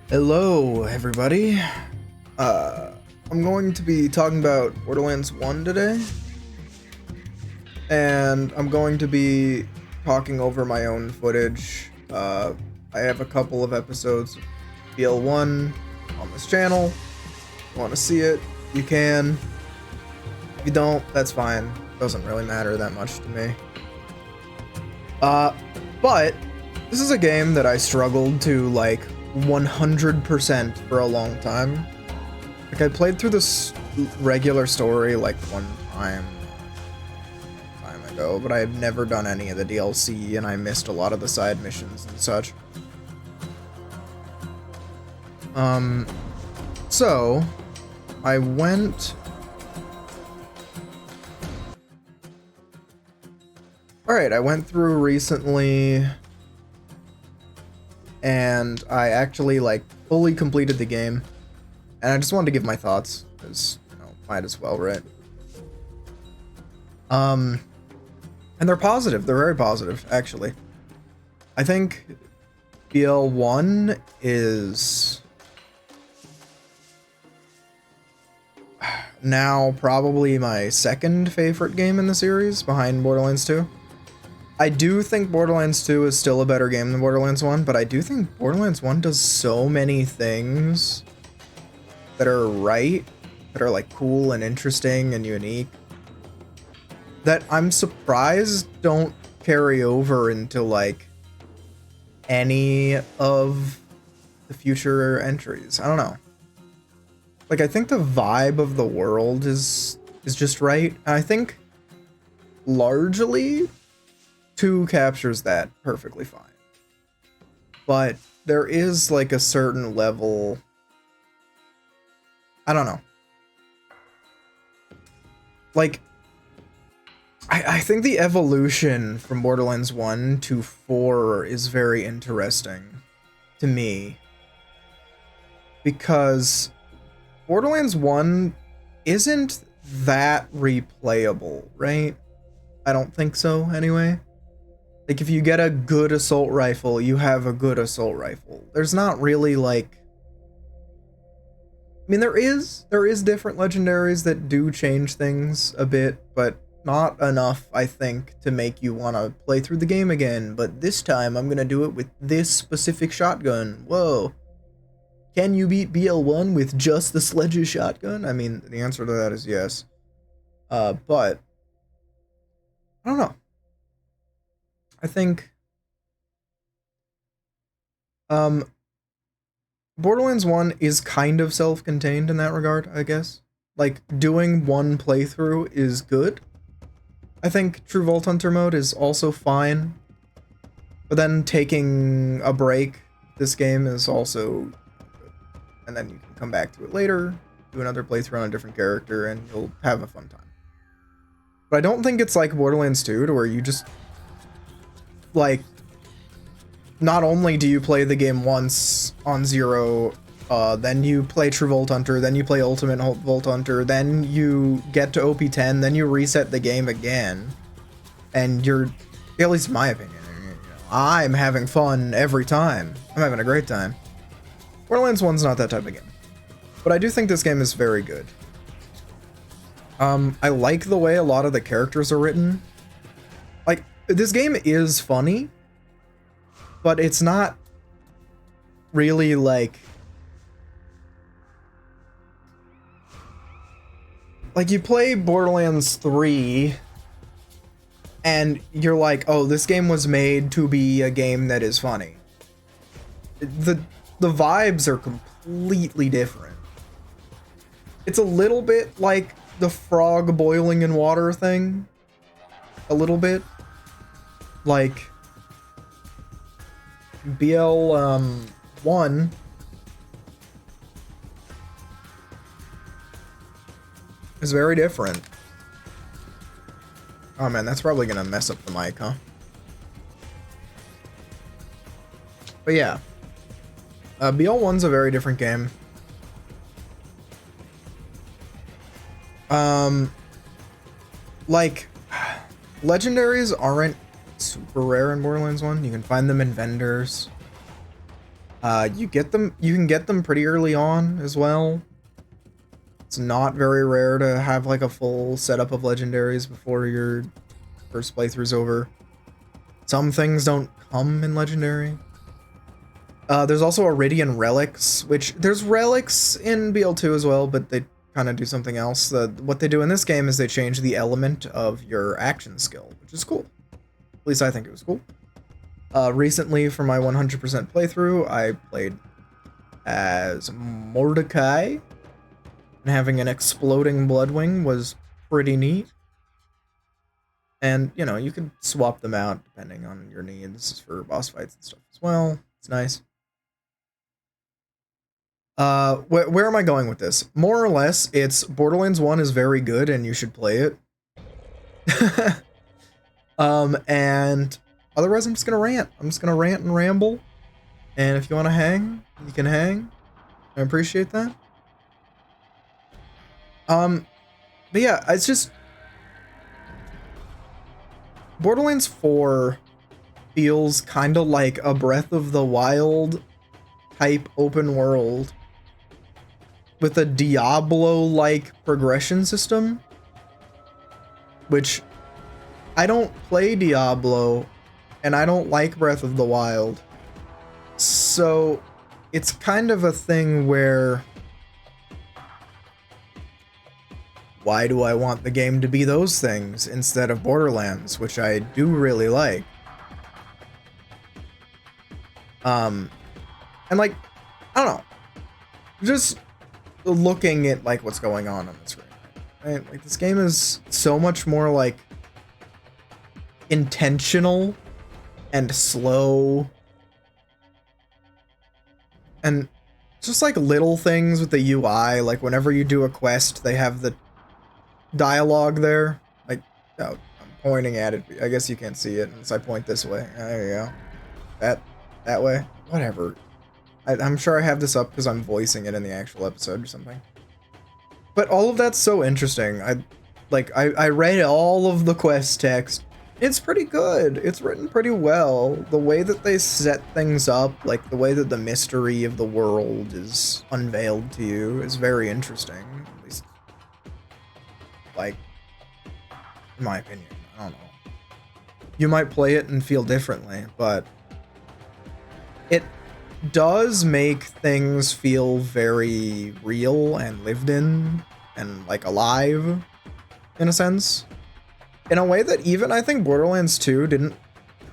Hello, everybody. I'm going to be talking about Borderlands 1 today, and I'm going to be talking over my own footage. I have a couple of episodes of BL1 on this channel. If you want to see it, you can. If you don't, that's fine. Doesn't really matter that much to me. But this is a game that I struggled to, 100% for a long time. I played through this regular story one time ago, but I had never done any of the DLC, and I missed a lot of the side missions and such. So I went. Alright, I went through recently, and I actually, fully completed the game, and I just wanted to give my thoughts, because, might as well, right? And they're positive, they're very positive, actually. I think BL1 is now probably my second favorite game in the series, behind Borderlands 2. I do think Borderlands 2 is still a better game than Borderlands 1, but I do think Borderlands 1 does so many things that are right, that are cool and interesting and unique, that I'm surprised don't carry over into any of the future entries. I don't know. I think the vibe of the world is just right. And I think largely 2 captures that perfectly fine. But there is a certain level, I don't know. I think the evolution from Borderlands 1 to 4 is very interesting to me, because Borderlands 1 isn't that replayable, right? I don't think so, anyway. If you get a good assault rifle, you have a good assault rifle. There's not really I mean, there is different legendaries that do change things a bit, but not enough, I think, to make you want to play through the game again. But this time, I'm going to do it with this specific shotgun. Whoa. Can you beat BL1 with just the Sledge's shotgun? I mean, the answer to that is yes. But I don't know. I think Borderlands 1 is kind of self-contained in that regard, I guess. Doing one playthrough is good. I think True Vault Hunter mode is also fine. But then taking a break this game is also good. And then you can come back to it later, do another playthrough on a different character, and you'll have a fun time. But I don't think it's like Borderlands 2, to where you just not only do you play the game once on 0, then you play True Vault Hunter, then you play Ultimate Vault Hunter, then you get to OP10, then you reset the game again, and you're, at least in my opinion, I'm having fun every time. I'm having a great time. Borderlands 1's not that type of game. But I do think this game is very good. I like the way a lot of the characters are written. This game is funny, but it's not really you play Borderlands 3 and you're oh, this game was made to be a game that is funny. The vibes are completely different. It's a little bit like the frog boiling in water thing. A little bit. BL1 is very different. Oh man, that's probably gonna mess up the mic, huh? But yeah. BL1's a very different game. Legendaries aren't super rare in Borderlands 1. You can find them in vendors. You can get them pretty early on as well. It's not very rare to have like a full setup of legendaries before your first playthrough's over. Some things don't come in legendary. There's also Iridian relics, which there's relics in BL2 as well, but they kind of do something else. What they do in this game is they change the element of your action skill, which is cool. At least I think it was cool. Recently, for my 100% playthrough, I played as Mordecai, and having an exploding Bloodwing was pretty neat. And, you know, you can swap them out depending on your needs for boss fights and stuff as well. It's nice. Where am I going with this? More or less, it's Borderlands 1 is very good and you should play it. And otherwise I'm just gonna rant. I'm just gonna rant and ramble. And if you wanna hang, you can hang. I appreciate that. But yeah, it's just Borderlands 4 feels kind of like a Breath of the Wild type open world with a Diablo-like progression system, which I don't play Diablo and I don't like Breath of the Wild. So it's kind of a thing where why do I want the game to be those things instead of Borderlands, which I do really like? And like, I don't know, just looking at like what's going on the screen, right? Like this game is so much more like intentional and slow, and just like little things with the UI, like whenever you do a quest, they have the dialogue there. Like, oh, I'm pointing at it. I guess you can't see it unless I point this way. There you go. That way. Whatever. I'm sure I have this up because I'm voicing it in the actual episode or something. But all of that's so interesting. I read all of the quest text. It's pretty good. It's written pretty well. The way that they set things up, like the way that the mystery of the world is unveiled to you is very interesting. At least, like, in my opinion. I don't know. You might play it and feel differently, but it does make things feel very real and lived in and like alive in a sense, in a way that even I think Borderlands 2 didn't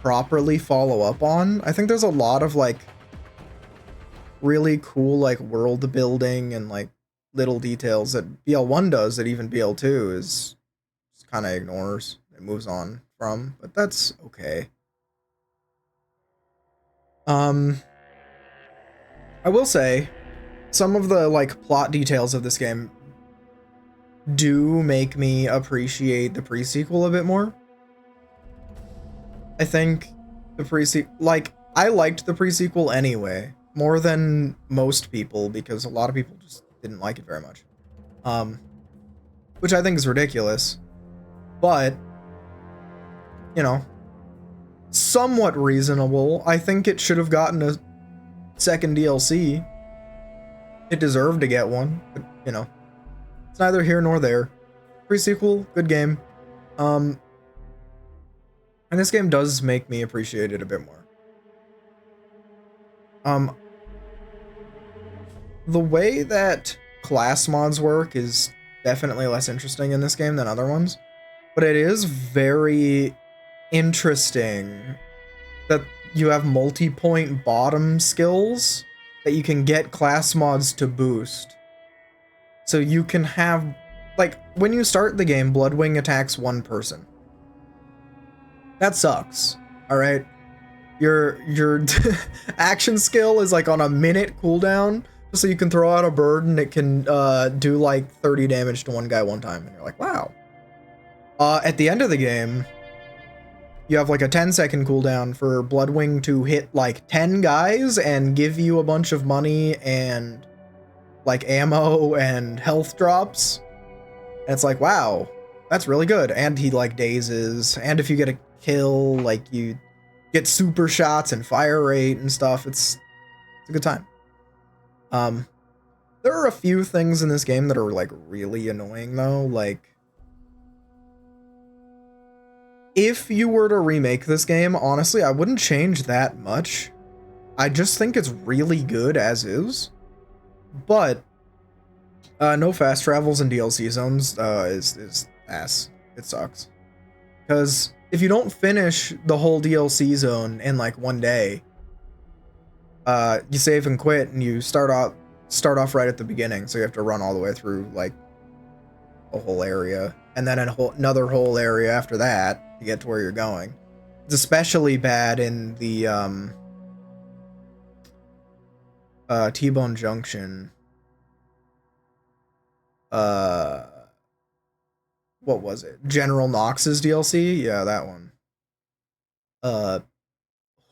properly follow up on. I think there's a lot of like really cool like world building and like little details that BL1 does that even BL2 is kind of ignores and moves on from, but that's okay. I will say, some of the like plot details of this game do make me appreciate the pre-sequel a bit more. I think the pre-sequel, like, I liked the pre-sequel anyway, more than most people, because a lot of people just didn't like it very much. Which I think is ridiculous, but, you know, somewhat reasonable. I think it should have gotten a second DLC. It deserved to get one, but, you know, it's neither here nor there. Pre-sequel, good game. And this game does make me appreciate it a bit more. The way that class mods work is definitely less interesting in this game than other ones, but it is very interesting that you have multi-point bottom skills that you can get class mods to boost. So you can have, like, when you start the game, Bloodwing attacks one person. That sucks, alright? Your action skill is like on a minute cooldown, so you can throw out a bird and it can do like 30 damage to one guy one time, and you're like, wow. At the end of the game, you have like a 10-second cooldown for Bloodwing to hit like 10 guys and give you a bunch of money and like ammo and health drops. And it's like, wow, that's really good. And he like dazes, and if you get a kill, like you get super shots and fire rate and stuff. It's It's a good time. There are a few things in this game that are like really annoying though. Like, if you were to remake this game, honestly, I wouldn't change that much. I just think it's really good as is. But no fast travels in DLC zones is ass. It sucks. Because if you don't finish the whole DLC zone in like one day, you save and quit, and you start off right at the beginning. So you have to run all the way through like a whole area, and then another whole area after that to get to where you're going. It's especially bad in the T-Bone Junction. What was it? General Knox's DLC? Yeah, that one. Oh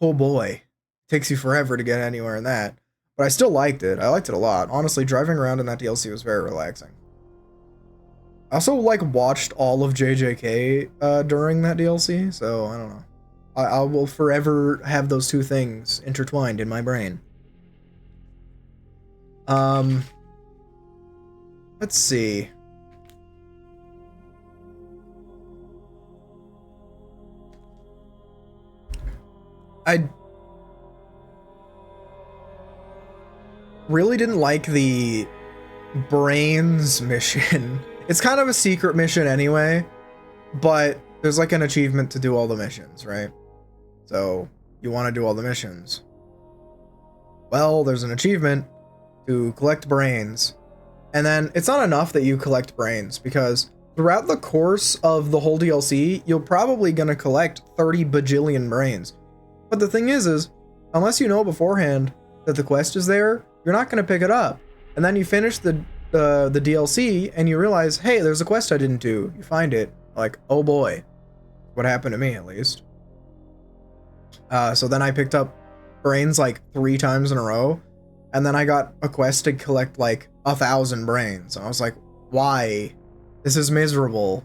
boy. Takes you forever to get anywhere in that. But I still liked it. I liked it a lot. Honestly, driving around in that DLC was very relaxing. I also, like, watched all of JJK during that DLC, so I don't know. I will forever have those two things intertwined in my brain. Let's see. I really didn't like the brains mission. It's kind of a secret mission anyway, but there's like an achievement to do all the missions, right? So you want to do all the missions. Well, there's an achievement to collect brains. And then it's not enough that you collect brains, because throughout the course of the whole DLC, you're probably going to collect 30 bajillion brains. But the thing is unless you know beforehand that the quest is there, you're not going to pick it up. And then you finish the DLC and you realize, hey, there's a quest I didn't do. You find it, like, oh boy. What happened to me, at least. So then I picked up brains like 3 times in a row, and then I got a quest to collect like 1,000 brains. And I was like, why? This is miserable.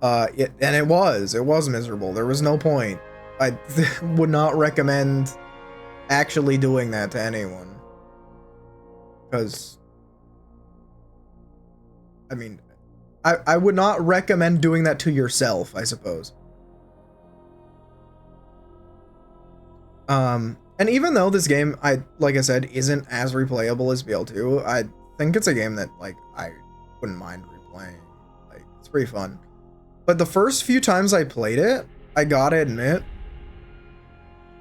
And it was miserable. There was no point. I would not recommend actually doing that to anyone. Because, I mean, I would not recommend doing that to yourself, I suppose. And even though this game, like I said, isn't as replayable as BL2, I think it's a game that, like, I wouldn't mind replaying. Like, it's pretty fun. But the first few times I played it, I gotta admit,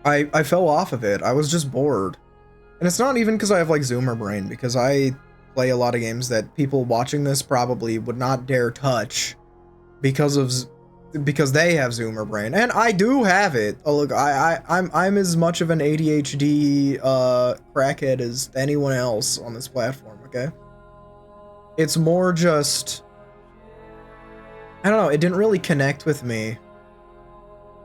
I fell off of it. I was just bored. And it's not even because I have, like, Zoomer brain, because I play a lot of games that people watching this probably would not dare touch because they have Zoomer brain, and I do have it. Oh, look, I'm as much of an ADHD crackhead as anyone else on this platform. Okay, it's more just, I don't know. It didn't really connect with me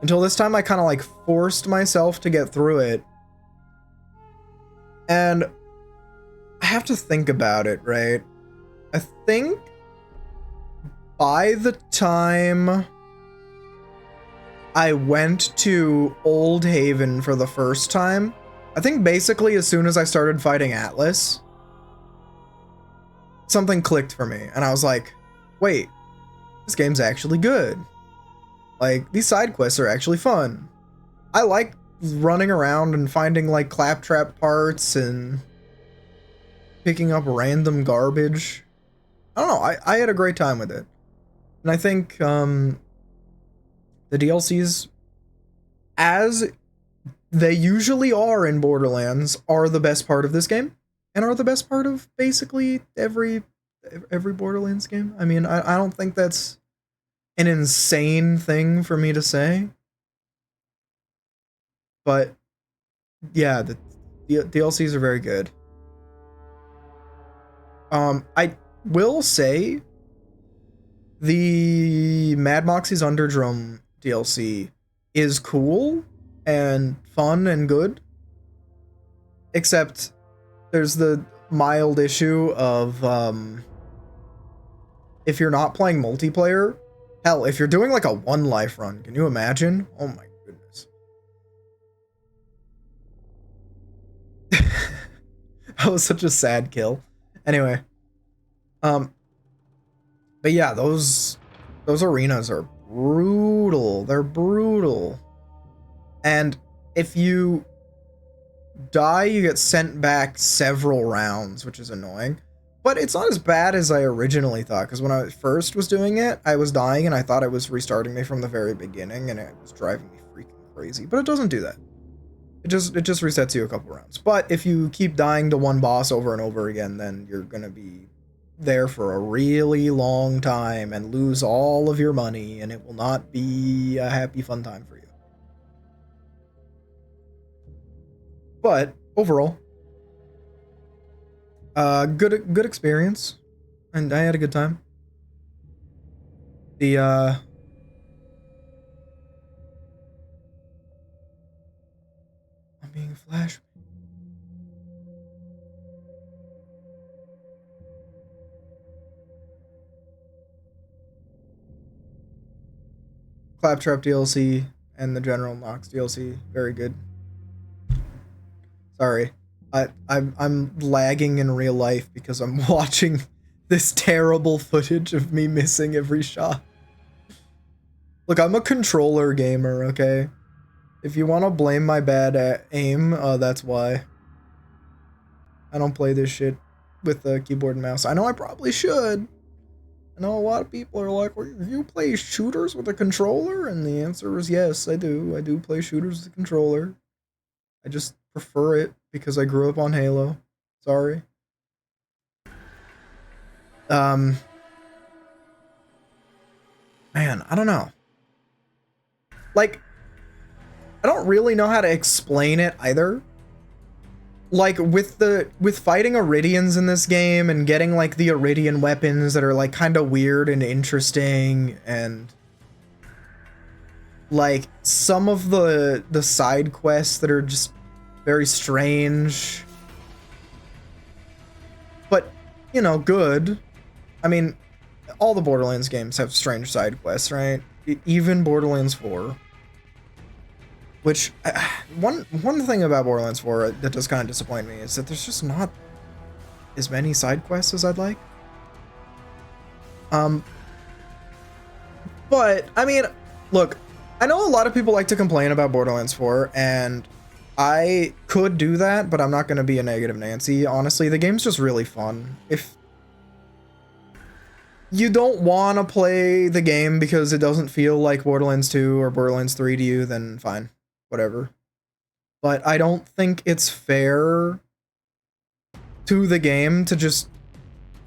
until this time. I kind of like forced myself to get through it, and I have to think about it, right? I think by the time I went to Old Haven for the first time, I think basically as soon as I started fighting Atlas, something clicked for me, and I was like, wait, this game's actually good. Like, these side quests are actually fun. I like running around and finding, like, claptrap parts and picking up random garbage. I don't know, I had a great time with it. And I think, the DLCs, as they usually are in Borderlands, are the best part of this game, and are the best part of basically every Borderlands game. I mean, I don't think that's an insane thing for me to say, but yeah, the DLCs are very good. I will say the Mad Moxie's Underdrome DLC is cool and fun and good, except there's the mild issue of if you're not playing multiplayer, hell, if you're doing like a 1 life run, can you imagine? Oh my goodness. That was such a sad kill. Anyway, um, but yeah, those arenas are brutal. They're brutal. And if you die, you get sent back several rounds, which is annoying. But it's not as bad as I originally thought, because when I first was doing it, I was dying and I thought it was restarting me from the very beginning, and it was driving me freaking crazy. But it doesn't do that. It just resets you a couple rounds. But if you keep dying to one boss over and over again, then you're gonna be there for a really long time and lose all of your money, and it will not be a happy, fun time for you. But overall, good experience, and I had a good time. The I'm being flash. Claptrap DLC and the General Knox DLC, very good. Sorry, I'm lagging in real life because I'm watching this terrible footage of me missing every shot. Look, I'm a controller gamer, okay? If you want to blame my bad aim, that's why. I don't play this shit with the keyboard and mouse. I know I probably should. I know a lot of people are like, well, you play shooters with a controller? And the answer is yes, I do. I do play shooters with a controller. I just prefer it because I grew up on Halo. Sorry. Man, I don't know. Like, I don't really know how to explain it either. Like, with fighting Iridians in this game and getting, like, the Iridian weapons that are, like, kind of weird and interesting, and like, some of the side quests that are just very strange. But, you know, good. I mean, all the Borderlands games have strange side quests, right? Even Borderlands 4. Which, one thing about Borderlands 4 that does kind of disappoint me is that there's just not as many side quests as I'd like. But, I mean, look, I know a lot of people like to complain about Borderlands 4, and I could do that, but I'm not going to be a negative Nancy. Honestly, the game's just really fun. If you don't want to play the game because it doesn't feel like Borderlands 2 or Borderlands 3 to you, then fine. Whatever. But I don't think it's fair to the game to just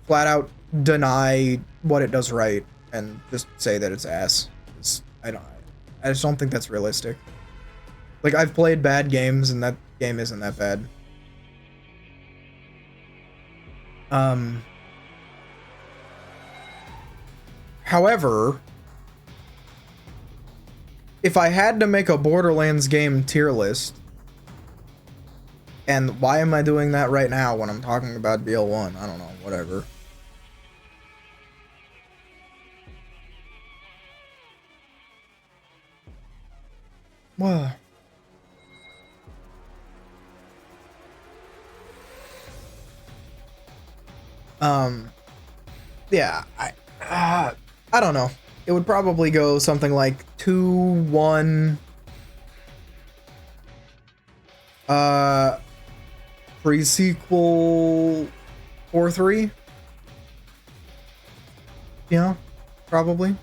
flat out deny what it does right and just say that it's ass. I just don't think that's realistic. Like, I've played bad games and that game isn't that bad. However, if I had to make a Borderlands game tier list, and why am I doing that right now when I'm talking about BL1? I don't know, whatever. Well, yeah, I don't know. It would probably go something like 2-1 pre-sequel 4-3. Yeah, probably.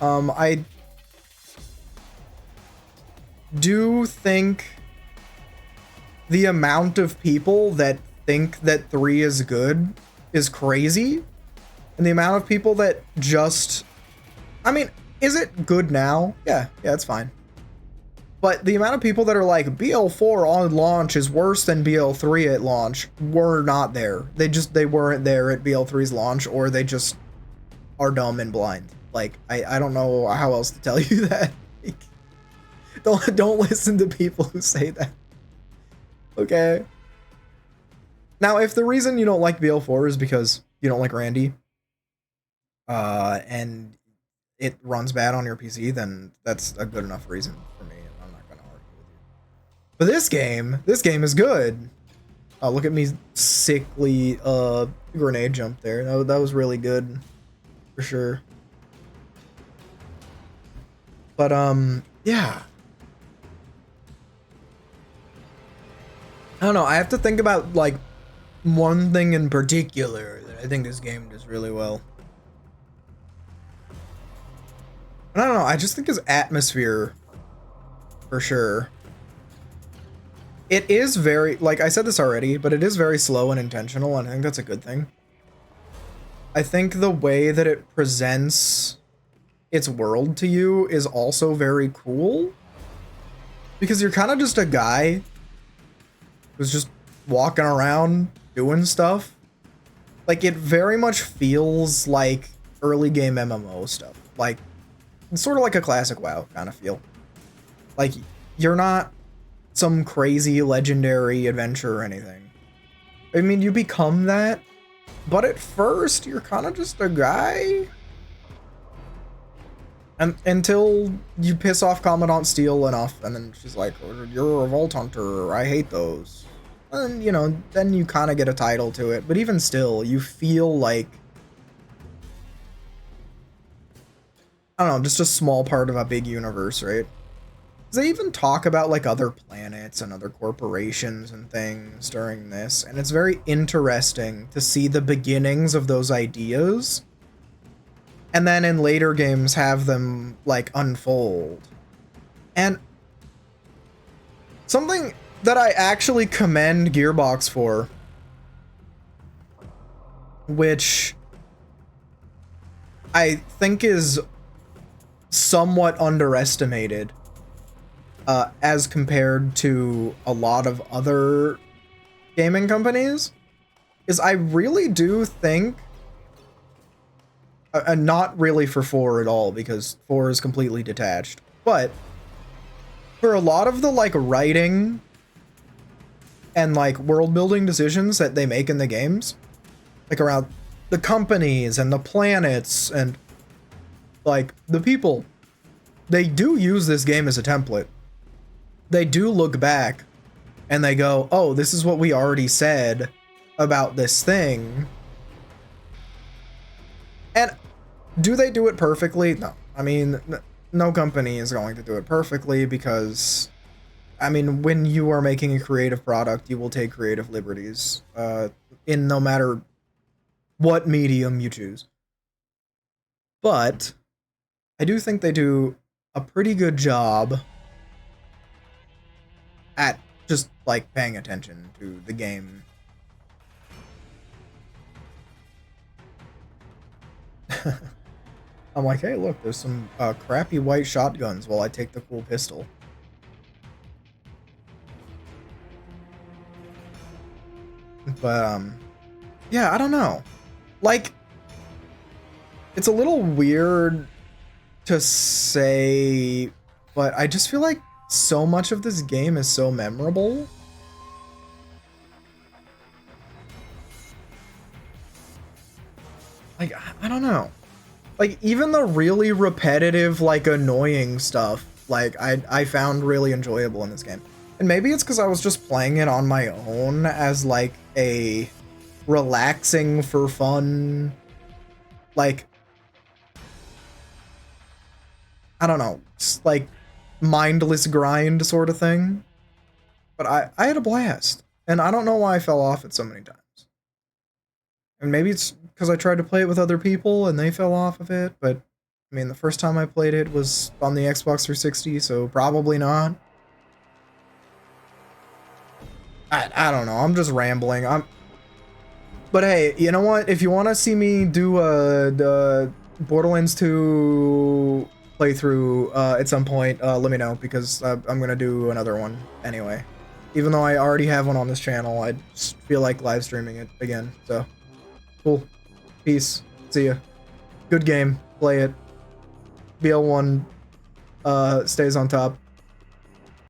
I do think the amount of people that think that 3 is good is crazy. And the amount of people that just... I mean, is it good now? Yeah, it's fine. But the amount of people that are like, BL4 on launch is worse than BL3 at launch were not there. They weren't there at BL3's launch, or they just are dumb and blind. Like, I don't know how else to tell you that. Like, don't listen to people who say that. Okay. Now, if the reason you don't like BL4 is because you don't like Randy, and it runs bad on your PC, then that's a good enough reason for me, and I'm not going to argue with you. But this game is good. Oh, look at me sickly grenade jump there. That was really good for sure. But yeah. I don't know. I have to think about like one thing in particular that I think this game does really well. I don't know. I just think his atmosphere, for sure. It is very, like I said this already, but it is very slow and intentional, and I think that's a good thing. I think the way that it presents its world to you is also very cool. Because you're kind of just a guy who's just walking around doing stuff. Like, it very much feels like early game MMO stuff. Like, it's sort of like a classic WoW kind of feel. Like, you're not some crazy legendary adventure or anything. I mean, you become that, but at first, you're kind of just a guy. And until you piss off Commandant Steel enough, and then she's like, you're a Vault Hunter, I hate those. And, you know, then you kind of get a title to it. But even still, you feel like, I don't know, just a small part of a big universe, right? They even talk about like other planets and other corporations and things during this, and it's very interesting to see the beginnings of those ideas, and then in later games have them like unfold. And something that I actually commend Gearbox for, which I think is somewhat underestimated, as compared to a lot of other gaming companies, is I really do think, not really for 4 at all, because 4 is completely detached, but for a lot of the like writing and like world building decisions that they make in the games, like around the companies and the planets and like the people, they do use this game as a template. They do look back and they go, oh, this is what we already said about this thing. And do they do it perfectly? No. I mean, no company is going to do it perfectly because, I mean, when you are making a creative product, you will take creative liberties in no matter what medium you choose. But I do think they do a pretty good job at just like paying attention to the game. I'm like, hey, look, there's some crappy white shotguns while I take the cool pistol. But yeah, I don't know. Like, it's a little weird to say, but I just feel like so much of this game is so memorable. Like, I don't know. Like, even the really repetitive, like, annoying stuff, like, I found really enjoyable in this game. And maybe it's because I was just playing it on my own as, like, a relaxing for fun, like, I don't know, like, mindless grind sort of thing. But I had a blast, and I don't know why I fell off it so many times. And maybe it's because I tried to play it with other people and they fell off of it, but I mean, the first time I played it was on the Xbox 360, so probably not. I don't know, I'm just rambling. But hey, you know what? If you want to see me do the Borderlands 2 playthrough at some point, let me know, because I'm gonna do another one anyway. Even though I already have one on this channel, I just feel like live streaming it again, so cool. Peace. See ya. Good game. Play it. BL1 stays on top.